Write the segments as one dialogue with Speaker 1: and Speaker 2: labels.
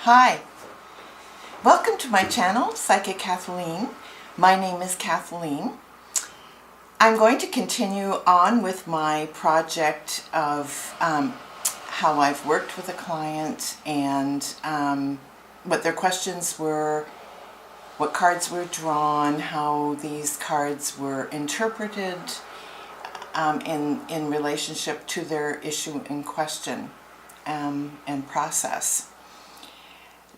Speaker 1: Hi, welcome to my channel, Psychic Kathleen. My name is Kathleen. I'm going to continue on with my project of how I've worked with a client and what their questions were, what cards were drawn, how these cards were interpreted in relationship to their issue in question and process.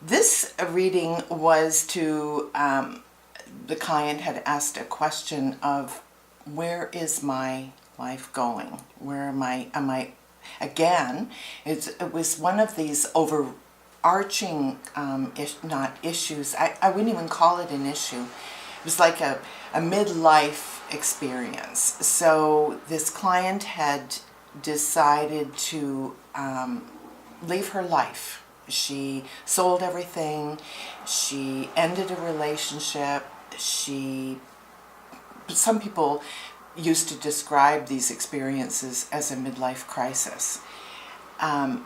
Speaker 1: This reading was to, the client had asked a question of, where is my life going? Where am I, again, it was one of these overarching, not issues, I wouldn't even call it an issue. It was like a midlife experience. So this client had decided to leave her life. She sold everything, she ended a relationship, some people used to describe these experiences as a midlife crisis. I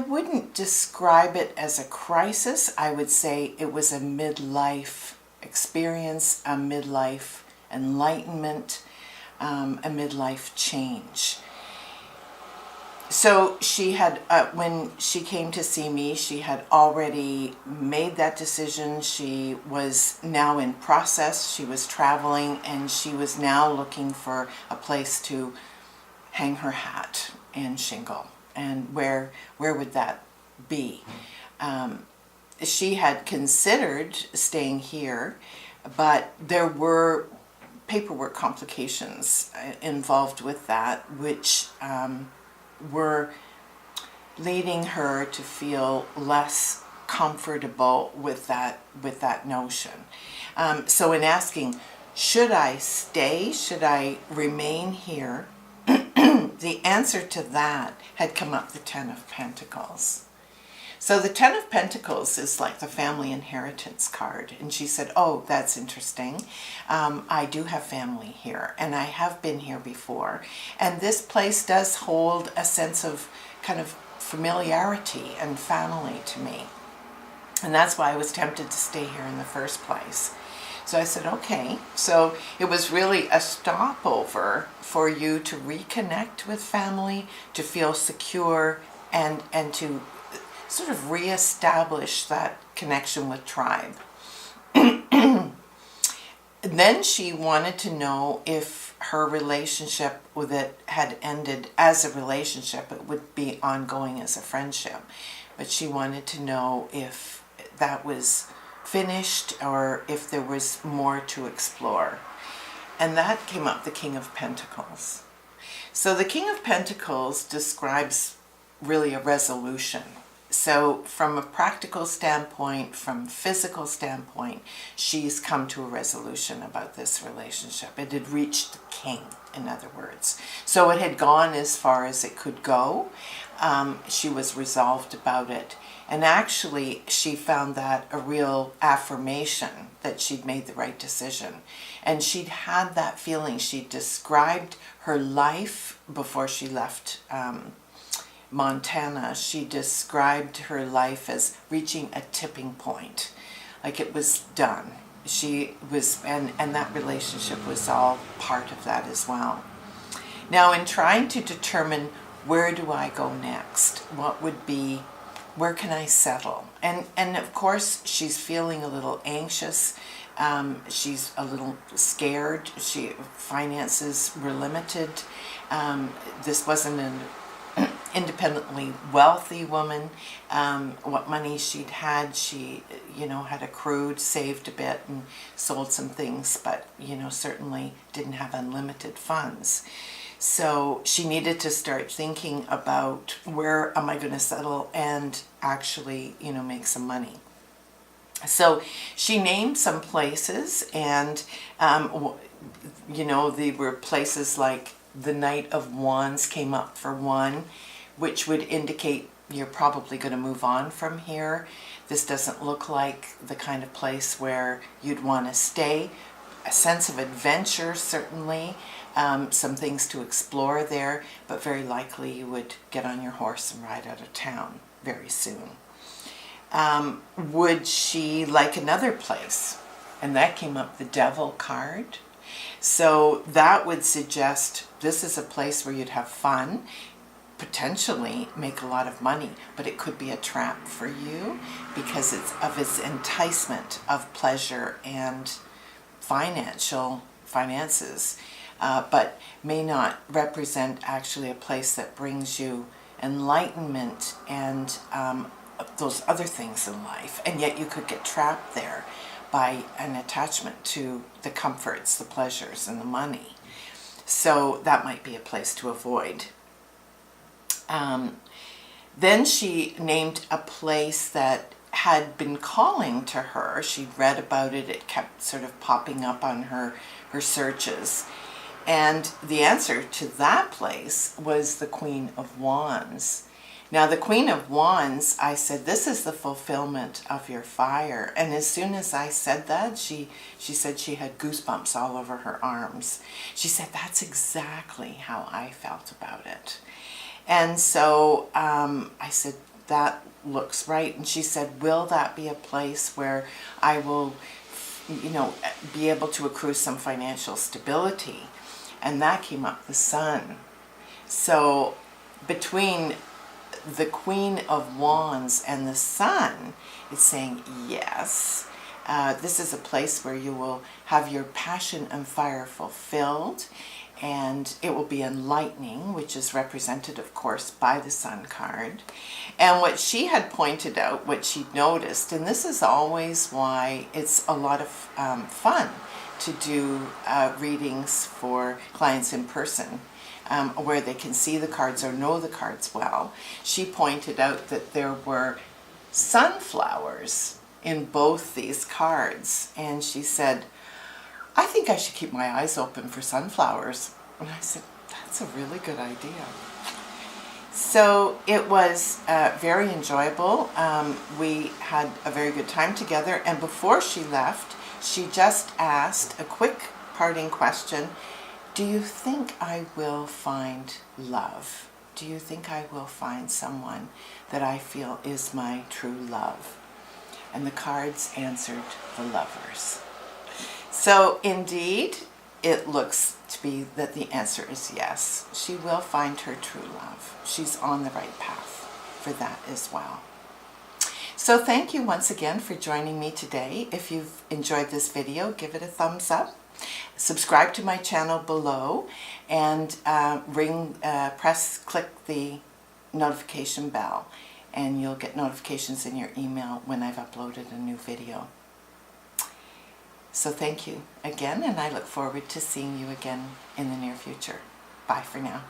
Speaker 1: wouldn't describe it as a crisis. I would say it was a midlife experience, a midlife enlightenment, a midlife change. So she had, when she came to see me, she had already made that decision. She was now in process. She was traveling and she was now looking for a place to hang her hat and shingle. And where would that be? She had considered staying here, but there were paperwork complications involved with that, which were leading her to feel less comfortable with that notion. So in asking, should I stay? Should I remain here? The answer to that had come up the Ten of Pentacles. So the Ten of Pentacles is like the family inheritance card. And she said, oh, that's interesting. I do have family here and I have been here before. And this place does hold a sense of kind of familiarity and family to me. And that's why I was tempted to stay here in the first place. So I said, okay. So it was really a stopover for you to reconnect with family, to feel secure, and to sort of reestablish that connection with tribe. Then she wanted to know if her relationship with it had ended as a relationship. It would be ongoing as a friendship. But she wanted to know if that was finished or if there was more to explore. And that came up the King of Pentacles. So the King of Pentacles describes really a resolution. So from a practical standpoint, from a physical standpoint, she's come to a resolution about this relationship. It had reached the king, in other words. So it had gone as far as it could go. She was resolved about it. And actually, she found that a real affirmation that she'd made the right decision. And she'd had that feeling. She described her life before she left Montana. She described her life as reaching a tipping point, like it was done. She was, and that relationship was all part of that as well. Now, in trying to determine where do I go next, what would be, where can I settle? And of course, she's feeling a little anxious. She's a little scared. Finances were limited. This wasn't an independently wealthy woman. What money she'd had, she, had accrued, saved a bit and sold some things, but, certainly didn't have unlimited funds. So she needed to start thinking about, where am I going to settle and actually, make some money. So she named some places, and, they were places like the Knight of Wands came up for one, which would indicate you're probably going to move on from here. This doesn't look like the kind of place where you'd want to stay. A sense of adventure, certainly. Some things to explore there, but very likely you would get on your horse and ride out of town very soon. Would she like another place? And that came up the Devil card. So that would suggest this is a place where you'd have fun, potentially make a lot of money, but it could be a trap for you because it's of its enticement of pleasure and finances, but may not represent actually a place that brings you enlightenment and those other things in life. And yet you could get trapped there by an attachment to the comforts, the pleasures, and the money. So that might be a place to avoid. Then she named a place that had been calling to her. She'd read about it. It kept sort of popping up on her searches. And the answer to that place was the Queen of Wands. Now, the Queen of Wands, I said, this is the fulfillment of your fire. And as soon as I said that, she said she had goosebumps all over her arms. She said, that's exactly how I felt about it. And so I said, that looks right. And she said, will that be a place where I will, be able to accrue some financial stability? And that came up the Sun. So between the Queen of Wands and the Sun, it's saying yes. This is a place where you will have your passion and fire fulfilled, and it will be enlightening, which is represented, of course, by the Sun card. And what she had pointed out, what she'd noticed, and this is always why it's a lot of fun to do readings for clients in person, where they can see the cards or know the cards well. She pointed out that there were sunflowers in both these cards, and she said, I think I should keep my eyes open for sunflowers. And I said, that's a really good idea. So it was very enjoyable. We had a very good time together, and before she left, she just asked a quick parting question. Do you think I will find love? Do you think I will find someone that I feel is my true love? And the cards answered the Lovers. So indeed, it looks to be that the answer is yes. She will find her true love. She's on the right path for that as well. So thank you once again for joining me today. If you've enjoyed this video, give it a thumbs up. Subscribe to my channel below, and click the notification bell, and you'll get notifications in your email when I've uploaded a new video. So thank you again, and I look forward to seeing you again in the near future. Bye for now.